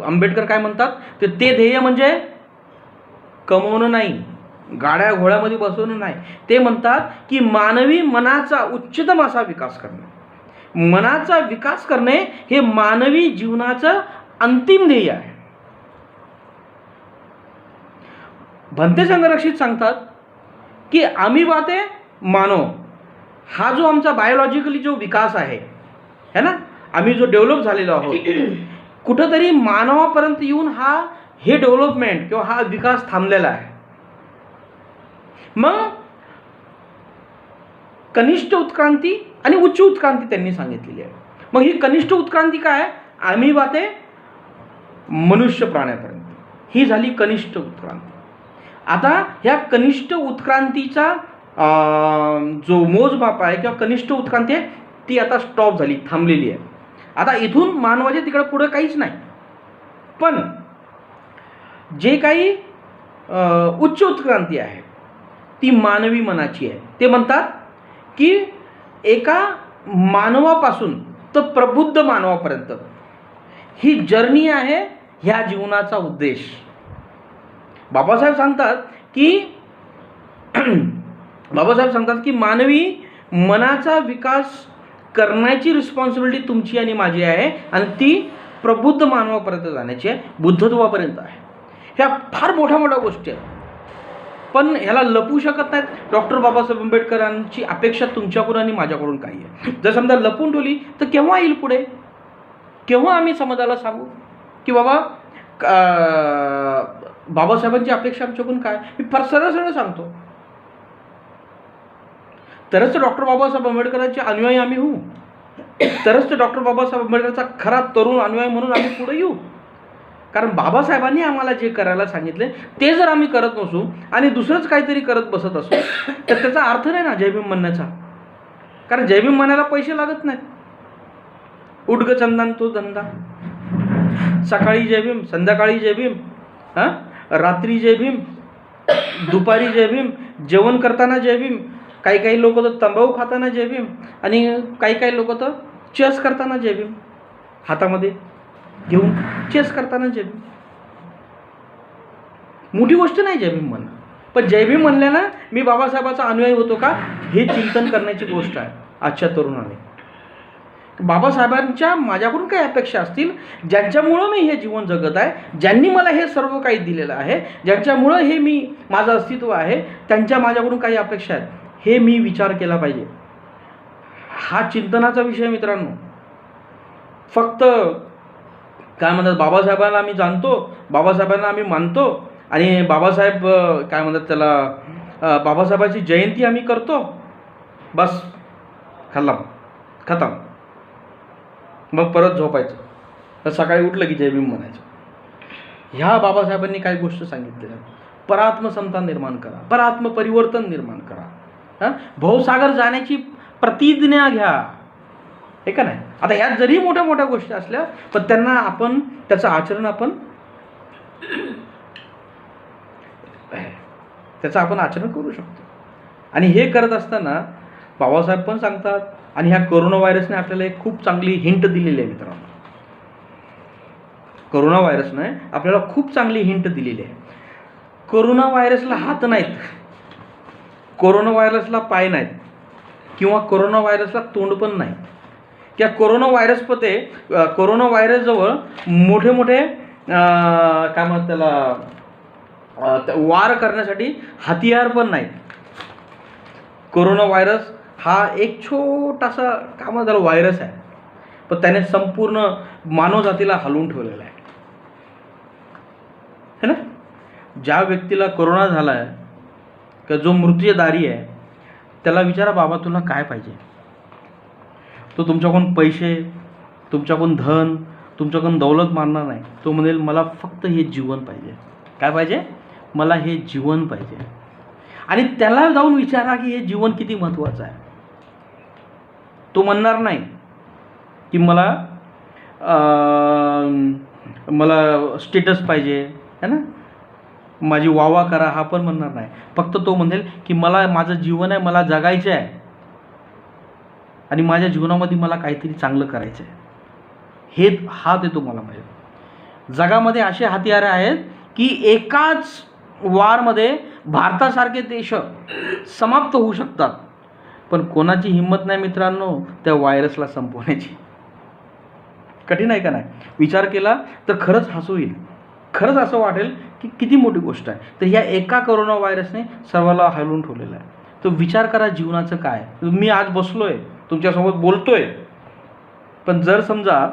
आंबेडकर काय म्हणतात, तर ते ध्येय म्हणजे कमवणं नाही, गाड्या घोड्यामध्ये बसवणं नाही. ते म्हणतात की मानवी मनाचा उच्चतम असा विकास करणे, मनाचा विकास करणे हे मानवी जीवनाचं अंतिम ध्येय आहे. भंते संघरक्षित सांगतात की आम्ही बाते मानव, हा जो आमचा बायोलॉजिकली जो विकास आहे है ना, आम्ही जो डेव्हलप झालेलो आहोत, कुठंतरी मानवापर्यंत येऊन हे डेव्हलपमेंट किंवा हा विकास थांबलेला आहे. मग कनिष्ठ उत्क्रांती आणि उच्च उत्क्रांती त्यांनी सांगितलेली आहे. मग ही कनिष्ठ उत्क्रांती काय आहे, आम्ही बाते मनुष्य प्राण्यापर्यंत, ही झाली कनिष्ठ उत्क्रांती. आता ह्या कनिष्ठ उत्क्रांतीचा जो मोजमाप आहे किंवा कनिष्ठ उत्क्रांती आहे ती आता स्टॉप झाली, थांबलेली आहे. आता इथून मानवाच्या तिकडे पुढे काहीच नाही. पण जे काही उच्च उत्क्रांती आहे ती मानवी मनाची आहे. ते म्हणतात की एका मानवापासून तर प्रबुद्ध मानवापर्यंत ही जर्नी आहे ह्या जीवनाचा उद्देश. बाबासाहेब सांगतात की मानवी मनाचा विकास करण्याची रिस्पॉन्सिबिलिटी तुमची आणि माझी आहे आणि ती प्रबुद्ध मानवापर्यंत जाण्याची आहे, बुद्धत्वापर्यंत आहे. ह्या फार मोठ्या मोठ्या गोष्टी आहेत, पण ह्याला लपवू शकत नाहीत. डॉक्टर बाबासाहेब आंबेडकरांची अपेक्षा तुमच्याकडून आणि माझ्याकडून काही आहे. जर समजा लपवून ठेवली तर केव्हा येईल पुढे, केव्हा आम्ही समाजाला सांगू की बाबा बाबासाहेबांची अपेक्षा आमच्याकडून काय. मी फार सरळ सरळ सांगतो, तरच तर डॉक्टर बाबासाहेब आंबेडकरांचे अनुयायी आम्ही होऊ, तरच तर डॉक्टर बाबासाहेब आंबेडकरचा खरा तरुण अनुयायी म्हणून आम्ही पुढे येऊ. कारण बाबासाहेबांनी आम्हाला जे करायला सांगितले ते जर आम्ही करत नसू आणि दुसरंच काहीतरी करत बसत असू तर त्याचा अर्थ नाही ना जयभीम म्हणण्याचा. कारण जयभीम म्हणायला पैसे लागत नाहीत. उडग चंदन तो धंदा, सकाळी जय भीम, संध्याकाळी जय भीम, रात्री जय भीम, दुपारी जय भीम, जेवण करताना जय भीम, काही लोक तर तंबाखू खाताना जय भीम आणि काही लोक तर चेस करताना जय भीम, हातामध्ये घेऊन चेस करताना जय भीम. मोठी गोष्ट नाही जय भीम म्हणणं, पण जय भीम म्हणल्यानं मी बाबासाहेबाचा अनुयायी होतो का हे चिंतन करण्याची गोष्ट आहे आजच्या तरुणाने. बाबासाहेबांच्या माझ्याकडून काही अपेक्षा असतील, ज्यांच्यामुळं मी हे जीवन जगत आहे, ज्यांनी मला हे सर्व काही दिलेलं आहे, ज्यांच्यामुळं हे माझं अस्तित्व आहे, त्यांच्या माझ्याकडून काही अपेक्षा आहेत, हे मी विचार केला पाहिजे. हा चिंतनाचा विषय मित्रांनो. फक्त काय म्हणतात, बाबासाहेबांना आम्ही जाणतो, बाबासाहेबांना आम्ही मानतो आणि बाबासाहेब काय म्हणतात त्याला, बाबासाहेबाची जयंती आम्ही करतो, बस खतम. मग परत झोपायचं, तर सकाळी उठलं की जय भीम म्हणायचं. ह्या बाबासाहेबांनी काही गोष्ट सांगितलेल्या, परात्मसमता निर्माण करा, परात्म परिवर्तन निर्माण करा, भवसागर जाण्याची प्रतिज्ञा घ्या, हे का नाही. आता ह्यात जरी मोठ्या मोठ्या गोष्टी असल्या पण त्यांना आपण त्याचं आचरण आपण करू शकतो. आणि हे करत असताना बाबासाहेब पण सांगतात आणि ह्या कोरोना व्हायरसने आपल्याला एक खूप चांगली हिंट दिलेली आहे मित्रांनो. कोरोना व्हायरसने आपल्याला खूप चांगली हिंट दिलेली आहे. कोरोना व्हायरसला हात नाहीत, कोरोना व्हायरसला पाय नाहीत किंवा कोरोना व्हायरसला तोंड पण नाही. त्या कोरोना व्हायरसजवळ मोठे मोठे काय म्हणतात त्याला वार करण्यासाठी हतियार पण नाहीत. कोरोना व्हायरस हा एक छोटासा काय म्हणतात त्याला व्हायरस आहे, पण त्याने संपूर्ण मानवजातीला हलवून ठेवलेला आहे है ना. ज्या व्यक्तीला कोरोना झाला आहे किंवा जो मृत्यूच्या दारी आहे त्याला विचारा, बाबा तुला काय पाहिजे? तो तुमच्याकडून पैसे, तुमच्याकडून धन, तुमच्याकडून दौलत मागणार नाही. तो म्हणेल मला फक्त हे जीवन पाहिजे. काय पाहिजे? मला हे जीवन पाहिजे. आणि त्याला जाऊन विचारा की हे जीवन किती महत्त्वाचं आहे. तो म्हणणार नाही की मला स्टेटस पाहिजे है ना, माझी वावा करा, हा पण म्हणणार नाही. फक्त तो म्हणेल की मला माझं जीवन आहे, मला जगायचं आहे आणि माझ्या जीवनामध्ये मला काहीतरी चांगलं करायचं आहे. हा ते तुम्हाला माहिती. जगामध्ये असे हत्यारे आहेत की एकाच वारमध्ये भारतासारखे देश समाप्त होऊ शकतात, पण कोणाची हिंमत नाही मित्रांनो त्या व्हायरसला संपवण्याची. कठीण आहे का नाही? विचार केला तर खरंच हसू येईल. खरंच असं वाटेल की किती मोठी गोष्ट आहे. तर ह्या एका कोरोना व्हायरसने सर्वाला हलवून ठेवलेलं आहे. तो विचार करा जीवनाचं काय. मी आज बसलोय तुमच्यासोबत बोलतोय, पण जर समजा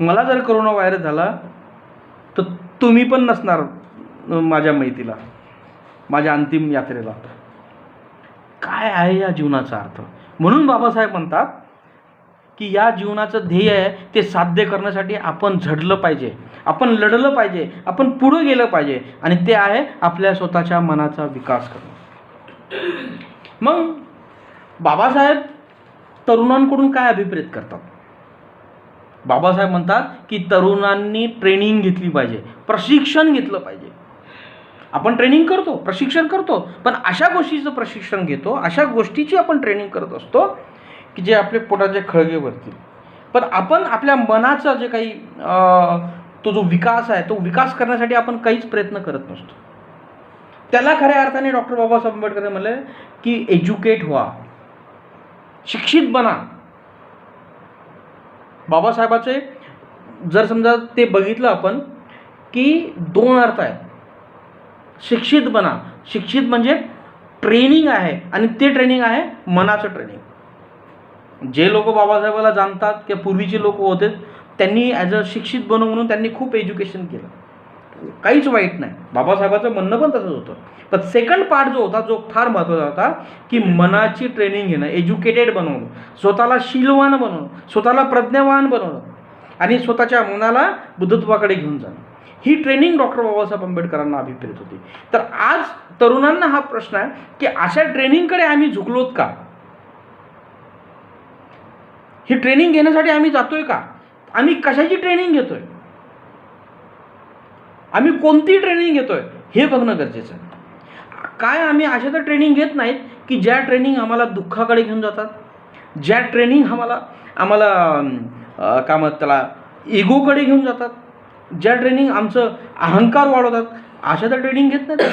मला जर कोरोना व्हायरस झाला तर तुम्ही पण नसणार माझ्या मैतीला, माझ्या अंतिम यात्रेला. काय आहे या जीवनाचा अर्थ? म्हणून बाबासाहेब म्हणतात की या जीवनाचं ध्येय आहे ते साध्य करण्यासाठी आपण झडलं पाहिजे, आपण लढलं पाहिजे, आपण पुढं गेलं पाहिजे, आणि ते आहे आपल्या स्वतःच्या मनाचा विकास करणं. मग बाबासाहेब तरुणांकडून काय अभिप्रेत करतात? बाबासाहेब म्हणतात की तरुणांनी ट्रेनिंग घेतली पाहिजे, प्रशिक्षण घेतलं पाहिजे. आपण ट्रेनिंग करतो, प्रशिक्षण करतो, पण अशा गोष्टीचं प्रशिक्षण घेतो, अशा गोष्टीची आपण ट्रेनिंग करत असतो की जे आपले पोटाचे खळगे भरतील. पण आपण आपल्या मनाचा जे काही तो जो विकास आहे तो विकास करण्यासाठी आपण काहीच प्रयत्न करत नसतो. त्याला खऱ्या अर्थाने डॉक्टर बाबासाहेब आंबेडकर म्हणले की एज्युकेट व्हा, शिक्षित बना. बाबासाहेबाचे जर समजा ते बघितलं आपण की दोन अर्थ आहेत. शिक्षित बना, शिक्षित म्हणजे ट्रेनिंग आहे आणि ते ट्रेनिंग आहे मनाचं ट्रेनिंग. जे लोक बाबासाहेबाला जाणतात किंवा पूर्वीचे लोक होते त्यांनी ॲज अ शिक्षित बनव म्हणून त्यांनी खूप एज्युकेशन केलं, काहीच वाईट नाही. बाबासाहेबाचं म्हणणं पण तसंच होतं. पण सेकंड पार्ट जो होता जो फार महत्त्वाचा होता की मनाची ट्रेनिंग घेणं, एज्युकेटेड बनवणं, स्वतःला शीलवान बनवणं, स्वतःला प्रज्ञावान बनवणं आणि स्वतःच्या मनाला बुद्धत्वाकडे घेऊन जाणं. ही ट्रेनिंग डॉक्टर बाबासाहेब आंबेडकरांना अभिप्रेत होती. तर आज तरुणांना हा प्रश्न आहे की अशा ट्रेनिंगकडे आम्ही झुकलोत का? ही ट्रेनिंग घेण्यासाठी आम्ही जातोय का? आम्ही कशाची ट्रेनिंग घेतोय? आम्ही कोणती ट्रेनिंग घेतोय हे बघणं गरजेचं आहे. काय आम्ही अशा तर ट्रेनिंग घेत नाहीत की ज्या ट्रेनिंग आम्हाला दुःखाकडे घेऊन जातात, ज्या ट्रेनिंग आम्हाला काय म्हणतात त्याला इगोकडे घेऊन जातात, ज्या ट्रेनिंग आमचं अहंकार वाढवतात, अशा तर ट्रेनिंग घेत नाहीत.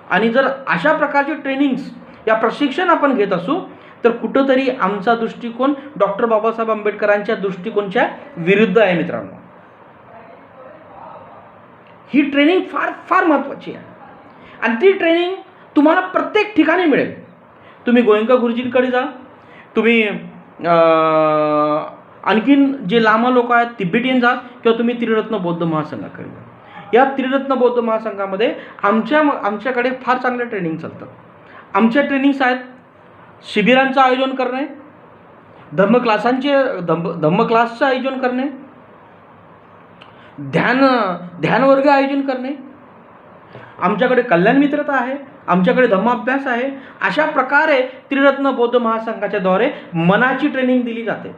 आणि जर अशा प्रकारचे ट्रेनिंग्स या प्रशिक्षण आपण घेत असू तर कुठंतरी आमचा दृष्टिकोन डॉक्टर बाबासाहेब आंबेडकरांच्या दृष्टिकोनच्या विरुद्ध आहे मित्रांनो. ही ट्रेनिंग फार फार महत्त्वाची आहे आणि ती ट्रेनिंग तुम्हाला प्रत्येक ठिकाणी मिळेल. तुम्ही गोयंका गुरुजींकडे जा, तुम्ही आणखीन जे लामा लोक आहेत तिबेटियन जा, किंवा तुम्ही त्रिरत्न बौद्ध महासंघाकडे जा. या त्रिरत्न बौद्ध महासंघामध्ये आमच्याकडे फार चांगलं ट्रेनिंग चालतं. आमच्या ट्रेनिंग्स आहेत शिबिरांचं आयोजन करणे, धम्म क्लासचं आयोजन करणे, ध्यानवर्ग आयोजन करणे. आमच्याकडे कल्याण मित्रता आहे, आमच्याकडे धम्माभ्यास आहे. अशा प्रकारे त्रिरत्न बौद्ध महासंघाच्या द्वारे मनाची ट्रेनिंग दिली जाते.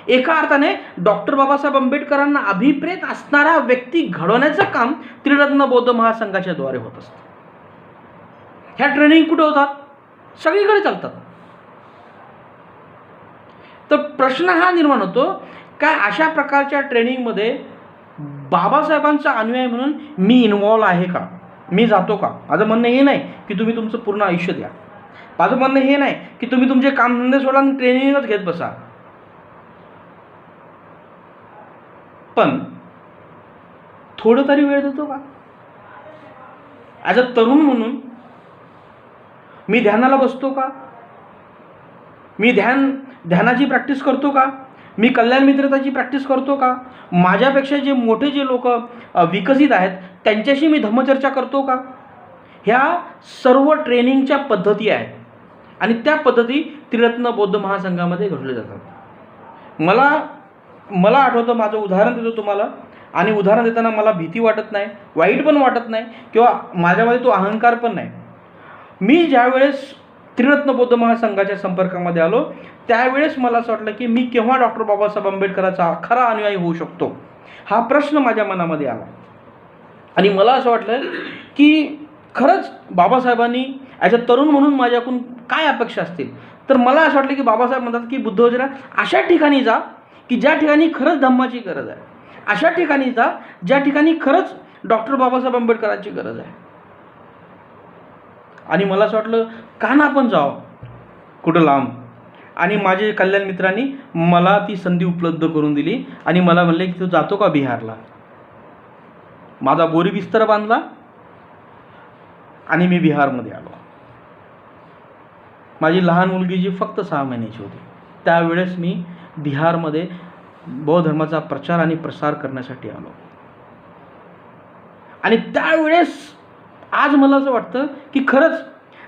एका अर्थाने डॉक्टर बाबासाहेब आंबेडकरांना अभिप्रेत असणारा व्यक्ती घडवण्याचं काम त्रिरत्न बौद्ध महासंघाच्या द्वारे होत असतं. ह्या ट्रेनिंग कुठे होतात? सगळीकडे चालतात. तर प्रश्न हा निर्माण होतो, काय अशा प्रकारच्या ट्रेनिंगमध्ये बाबासाहेबांचा अनुयायी म्हणून मी इन्व्हॉल्व आहे का? मी जातो का? माझं म्हणणं हे नाही की तुम्ही तुमचं पूर्ण आयुष्य द्या. माझं म्हणणं हे नाही की तुम्ही तुमचे कामधंदे सोडा आणि ट्रेनिंगच घेत बसा. पण थोडं तरी वेळ देतो का? ॲज अ तरुण म्हणून मी ध्यानाला बसतो का? मी ध्यानाची प्रॅक्टिस करतो का? मी कल्याण मित्रताची प्रॅक्टिस करतो का? माझ्यापेक्षा जे मोठे जे लोक विकसित आहेत त्यांच्याशी मी धम्मचर्चा करतो का? ह्या सर्व ट्रेनिंगच्या पद्धती आहेत आणि त्या पद्धती त्रिरत्न बौद्ध महासंघामध्ये घडवल्या जातात. मला आठवतं, माझं उदाहरण देतो तुम्हाला, आणि उदाहरण देताना मला भीती वाटत नाही, वाईट पण वाटत नाही, किंवा माझ्यामध्ये तो अहंकार पण नाही. मी ज्यावेळेस त्रिरत्न बौद्ध महासंघाच्या संपर्कामध्ये आलो त्यावेळेस मला असं वाटलं की मी केव्हा डॉक्टर बाबासाहेब आंबेडकरांचा खरा अनुयायी होऊ शकतो, हा प्रश्न माझ्या मनामध्ये आला. आणि मला असं वाटलं की खरंच बाबासाहेबांनी ॲज अ तरुण म्हणून माझ्याकडून काय अपेक्षा असतील. तर मला असं वाटलं की बाबासाहेब म्हणतात की बुद्धवजना अशा ठिकाणी जा की ज्या ठिकाणी खरंच धम्माची गरज आहे, अशा ठिकाणी जा ज्या ठिकाणी खरंच डॉक्टर बाबासाहेब आंबेडकरांची गरज आहे. आणि मला असं वाटलं का ना आपण जावं कुठं लांब. आणि माझे कल्याण मित्रांनी मला ती संधी उपलब्ध करून दिली आणि मला म्हणले की तू जातो का बिहारला. माझा बोरी बिस्तर बांधला आणि मी बिहारमध्ये आलो. माझी लहान मुलगी जी फक्त 6 महिन्याची होती त्यावेळेस मी बिहारमध्ये बौद्ध धर्माचा प्रचार आणि प्रसार करण्यासाठी आलो. आणि त्यावेळेस आज मला असं वाटतं की खरंच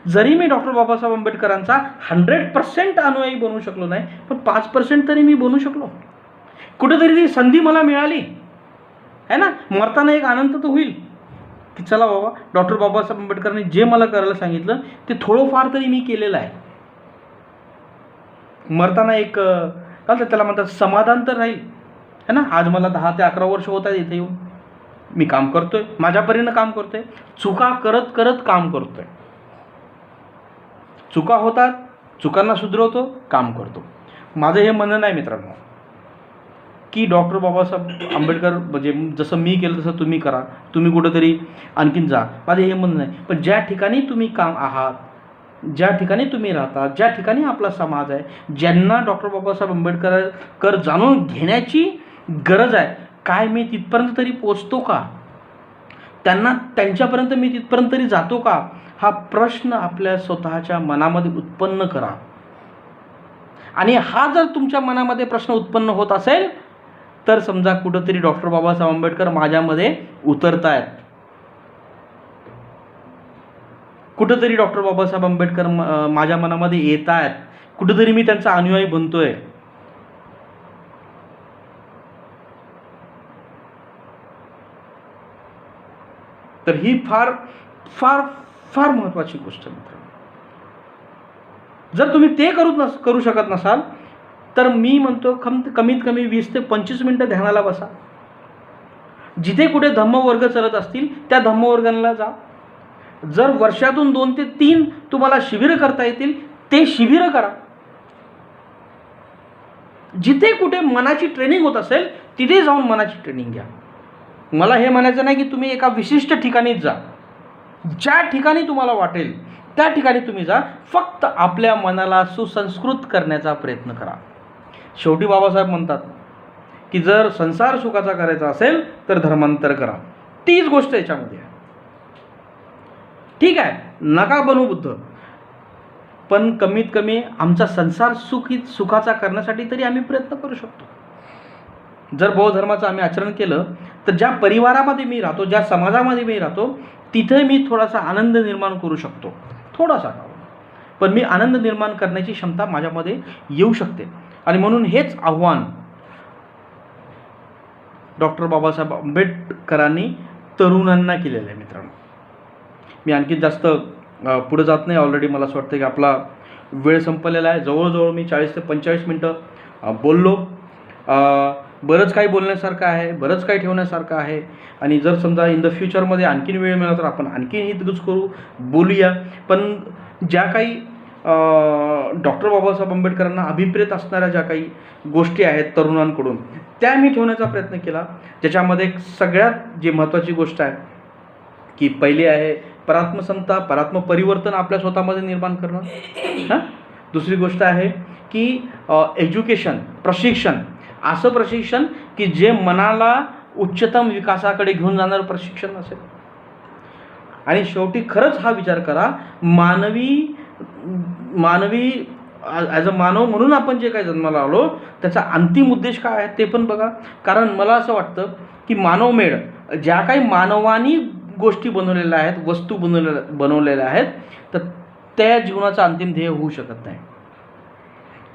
जरी मी डॉक्टर बाबासाहेब आंबेडकरांचा 100% अनुयायी बनू शकलो नाही, पण 5% तरी मी बनू शकलो. कुठेतरी ती संधी मला मिळाली आहे ना. मरताना एक आनंद तर होईल की चला बाबा, डॉक्टर बाबासाहेब आंबेडकरांनी जे मला करायला सांगितलं ते थोडंफार तरी मी केलेलं आहे. मरताना एक काय त्याला म्हणतात समाधान तर राहील है ना. आज मला 10 ते 11 वर्ष होत आहेत इथे येऊन. मी काम करतोय, माझ्या परीनं काम करतोय, चुका करत करत काम करतोय. चुका होतात, चुकांना सुधरवतो, काम करतो. माझं हे म्हणणं नाही मित्रांनो की डॉक्टर बाबासाहेब आंबेडकर म्हणजे जसं मी केलं तसं तुम्ही करा, तुम्ही कुठंतरी आणखीन जा, माझं हे म्हणणं नाही. पण ज्या ठिकाणी तुम्ही काम आहात, ज्या ठिकाणी तुम्ही राहता, ज्या ठिकाणी आपला समाज आहे, ज्यांना डॉक्टर बाबासाहेब आंबेडकर जाणून घेण्याची गरज आहे, काय मी तिथपर्यंत तरी पोचतो का? त्यांच्यापर्यंत मी तिथपर्यंत तरी जातो का? हा प्रश्न आपल्या स्वतःच्या मनामध्ये उत्पन्न करा. आणि हा जर तुमच्या मनामध्ये प्रश्न उत्पन्न होत असेल तर समजा कुठंतरी डॉक्टर बाबासाहेब आंबेडकर माझ्यामध्ये उतरतायत, कुठंतरी डॉक्टर बाबासाहेब आंबेडकर माझ्या मनामध्ये येत आहेत, कुठंतरी मी त्यांचा अनुयायी बनतोय. तर ही फार फार फार महत्त्वाची गोष्ट आहे मित्रांनो. जर तुम्ही ते करू शकत नसाल तर मी म्हणतो कमीत कमी 20 ते 25 मिनटं ध्यानाला बसा. जिथे कुठे धम्मवर्ग चालत असतील त्या धम्मवर्गांना जा. जर वर्षातून 2 ते 3 तुम्हाला शिबिरं करता येतील ते शिबिरं करा. जिथे कुठे मनाची ट्रेनिंग होत असेल तिथे जाऊन मनाची ट्रेनिंग घ्या. मला हे म्हणायचं नाही की तुम्ही एका विशिष्ट ठिकाणीच जा. ज्या ठिकाणी तुम्हाला वाटेल त्या ठिकाणी तुम्ही जा. फक्त आपल्या मनाला सुसंस्कृत करण्याचा प्रयत्न करा. शेवटी बाबासाहेब म्हणतात की जर संसार सुखाचा करायचा असेल तर धर्मांतर करा. तीच गोष्ट याच्यामध्ये आहे. ठीक आहे, नका बनू बुद्ध, पण कमीत कमी आमचा संसार सुखाचा करण्यासाठी तरी आम्ही प्रयत्न करू शकतो. जर बौद्ध धर्माचं आम्ही आचरण केलं तर ज्या परिवारामध्ये मी राहतो, ज्या समाजामध्ये मी राहतो, तिथे मी थोडासा आनंद निर्माण करू शकतो. थोडासा का, पण मी आनंद निर्माण करण्याची क्षमता माझ्यामध्ये येऊ शकते. आणि म्हणून हेच आव्हान डॉक्टर बाबासाहेब आंबेडकरांनी तरुणांना केलेलं आहे मित्रांनो. मी आणखी जास्त पुढे जात नाही. ऑलरेडी मला असं वाटतं की आपला वेळ संपलेला आहे. जवळजवळ मी 40 ते 45 मिनटं बोललो. बरंच काही बोलण्यासारखं आहे, बरंच काही ठेवण्यासारखं आहे. आणि जर समजा इन द फ्युचरमध्ये आणखीन वेळ मिळाला तर आपण आणखीन ही दुरुस्त करू, बोलूया. पण ज्या काही डॉक्टर बाबासाहेब आंबेडकरांना अभिप्रेत असणाऱ्या ज्या काही गोष्टी आहेत तरुणांकडून, त्या मी ठेवण्याचा प्रयत्न केला. ज्याच्यामध्ये सगळ्यात जी महत्त्वाची गोष्ट आहे की पहिली आहे परात्मसमता, परात्मपरिवर्तन आपल्या स्वतःमध्ये निर्माण करणं. दुसरी गोष्ट आहे की एज्युकेशन, प्रशिक्षण, असं प्रशिक्षण की जे मनाला उच्चतम विकासाकडे घेऊन जाणारं प्रशिक्षण असेल. आणि शेवटी खरंच हा विचार करा, मानवी ॲज अ मानव म्हणून आपण जे काही जन्माला आलो त्याचा अंतिम उद्देश काय आहे ते पण बघा. कारण मला असं वाटतं की मानवमेढ ज्या काही मानवानी गोष्टी बनवलेल्या आहेत, वस्तू बनवलेल्या आहेत, तर त्या जीवनाचा अंतिम ध्येय होऊ शकत नाही.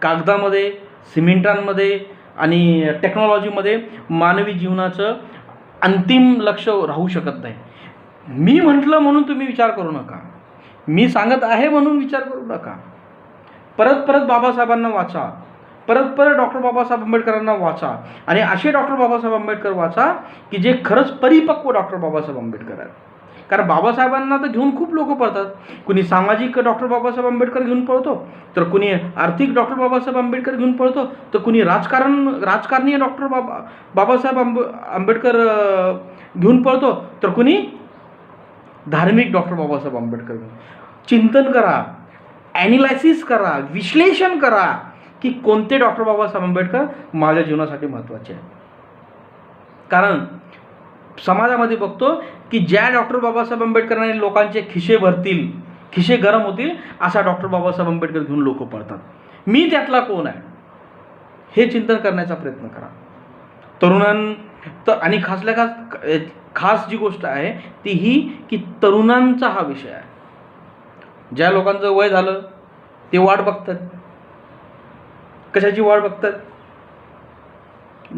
कागदामध्ये, सिमेंटांमध्ये आणि टेक्नॉलॉजीमध्ये मानवी जीवनाचं अंतिम लक्ष राहू शकत नाही. मी म्हटलं म्हणून तुम्ही विचार करू नका, मी सांगत आहे म्हणून विचार करू नका. परत परत बाबासाहेबांना वाचा, परत परत डॉक्टर बाबासाहेब आंबेडकरांना वाचा. आणि असे डॉक्टर बाबासाहेब आंबेडकर वाचा की जे खरंच परिपक्व डॉक्टर बाबासाहेब आंबेडकर आहेत. कारण बाबासाहेबांना तर घेऊन खूप लोक पळतात. कुणी सामाजिक डॉक्टर बाबासाहेब आंबेडकर घेऊन पळतो, तर कुणी आर्थिक डॉक्टर बाबासाहेब आंबेडकर घेऊन पळतो, तर कुणी राजकारणी डॉक्टर बाबासाहेब आंबेडकर घेऊन पळतो, तर कुणी धार्मिक डॉक्टर बाबासाहेब आंबेडकर घेऊन. चिंतन करा, ॲनालायसिस करा, विश्लेषण करा की कोणते डॉक्टर बाबासाहेब आंबेडकर माझ्या जीवनासाठी महत्त्वाचे आहे. कारण समाजामध्ये बघतो की ज्या डॉक्टर बाबासाहेब आंबेडकरांनी लोकांचे खिसे भरतील, खिसे गरम होतील, असा डॉक्टर बाबासाहेब आंबेडकर घेऊन लोक पळतात. मी त्यातला कोण आहे हे चिंतन करण्याचा प्रयत्न करा तर. आणि खास जी गोष्ट आहे ती ही की तरुणांचा हा विषय आहे. ज्या लोकांचं वय झालं ते वाट बघतात. कशाची वाट बघतात?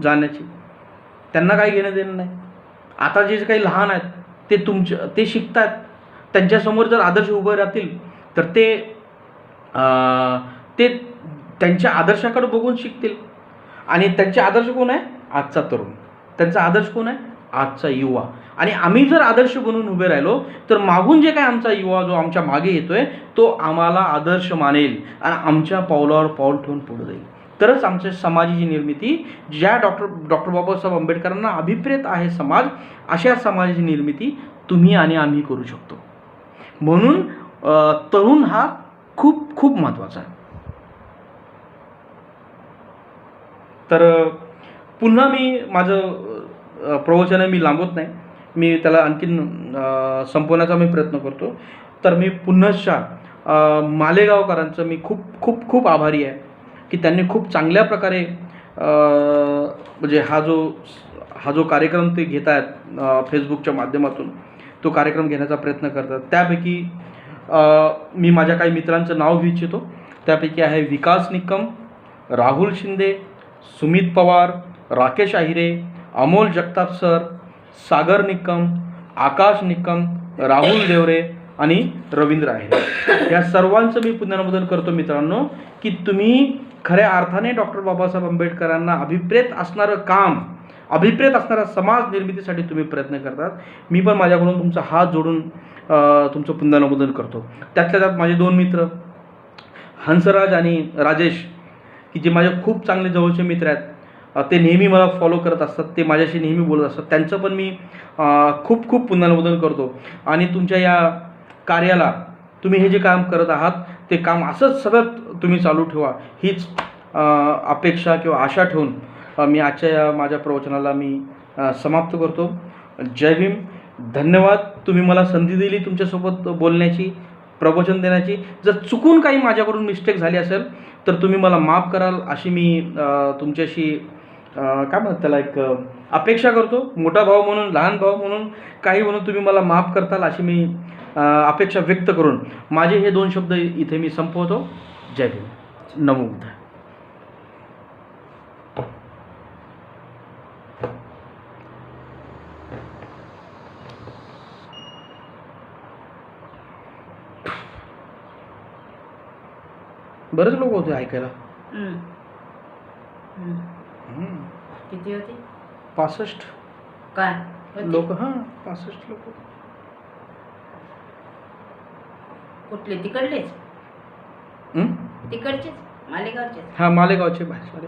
जाण्याची. त्यांना काही घेणं देणं नाही. आता जे काही लहान आहेत ते शिकतात. त्यांच्यासमोर जर आदर्श उभे राहतील तर ते त्यांच्या आदर्शाकडे बघून शिकतील. आणि त्यांचे आदर्श कोण आहे? आजचा तरुण. त्यांचा आदर्श कोण आहे? आजचा युवा. आणि आम्ही जर आदर्श बनून उभे राहिलो तर मागून जे काय आमचा युवा जो आमच्या मागे येतोय तो आम्हाला आदर्श मानेल आणि आमच्या पावलावर पाऊल ठेवून पुढे जाईल. तरच आमच्या समाजाची निर्मिती, ज्या डॉक्टर बाबासाहेब आंबेडकरांना अभिप्रेत आहे समाज, अशा समाजाची निर्मिती तुम्ही आणि आम्ही करू शकतो. म्हणून तरुण हा खूप खूप महत्त्वाचा आहे. तर पुन्हा मी माझं प्रवचन मी लांबवत नाही, मी त्याला आणखीन संपवण्याचा मी प्रयत्न करतो. तर मी पुन्हा मालेगावकरांचं मी खूप खूप खूप आभारी आहे की त्यांनी खूप चांगल्या प्रकारे म्हणजे हा जो कार्यक्रम ते घेत आहेत फेसबुकच्या माध्यमातून, तो कार्यक्रम घेण्याचा प्रयत्न करतात. त्यापैकी मी माझ्या काही मित्रांचं नाव घेऊ इच्छितो. त्यापैकी आहे विकास निकम, राहुल शिंदे, सुमित पवार, राकेश आहिरे, अमोल जगताप सर, सागर निकम, आकाश निकम, राहुल देवरे आणि रवींद्र आहिरे. या सर्वांचं मी पुनरावलोकन करतो मित्रांनो की तुम्ही खऱ्या अर्थाने डॉक्टर बाबासाहेब आंबेडकरांना अभिप्रेत असणारा समाज निर्मितीसाठी तुम्ही प्रयत्न करतात. मी पण माझ्याकडून तुमचा हात जोडून तुमचं पुनरावलोकन करतो. त्यातल्या त्यात माझे 2 मित्र हंसराज आणि राजेश, की जे माझे खूप चांगले जवळचे मित्र आहेत, ते नेहमी मला फॉलो करत असतात, ते माझ्याशी नेहमी बोलत असतात. त्यांचं पण मी खूप खूप पुनरावलोकन करतो. आणि तुमच्या या कार्याला, तुम्ही हे जे काम करत आहात ते काम असंच सतत तुम्ही चालू ठेवा, हीच अपेक्षा किंवा आशा ठेवून मी आजच्या या माझ्या प्रवचनाला मी समाप्त करतो. जय भीम. धन्यवाद. तुम्ही मला संधी दिली तुमच्यासोबत बोलण्याची, प्रवचन देण्याची. जर चुकून काही माझ्याकडून मिस्टेक झाली असेल तर तुम्ही मला माफ कराल अशी मी तुमच्याशी काय म्हणतात त्याला एक अपेक्षा करतो. मोठा भाऊ म्हणून, लहान भाऊ म्हणून, काही म्हणून तुम्ही मला माफ करताल अशी मी अपेक्षा व्यक्त करून माझे हे 2 शब्द इथे मी संपवतो. जय भीम. नमो बुद्धाय. बरेच लोक होते ऐकायला. किती होते? 65 काय होते? लोक. हां, 65 लोक. कुठले? तिकडलेच? तिकडचेच? मालेगावचेच? हां, मालेगावचे भाषवाले.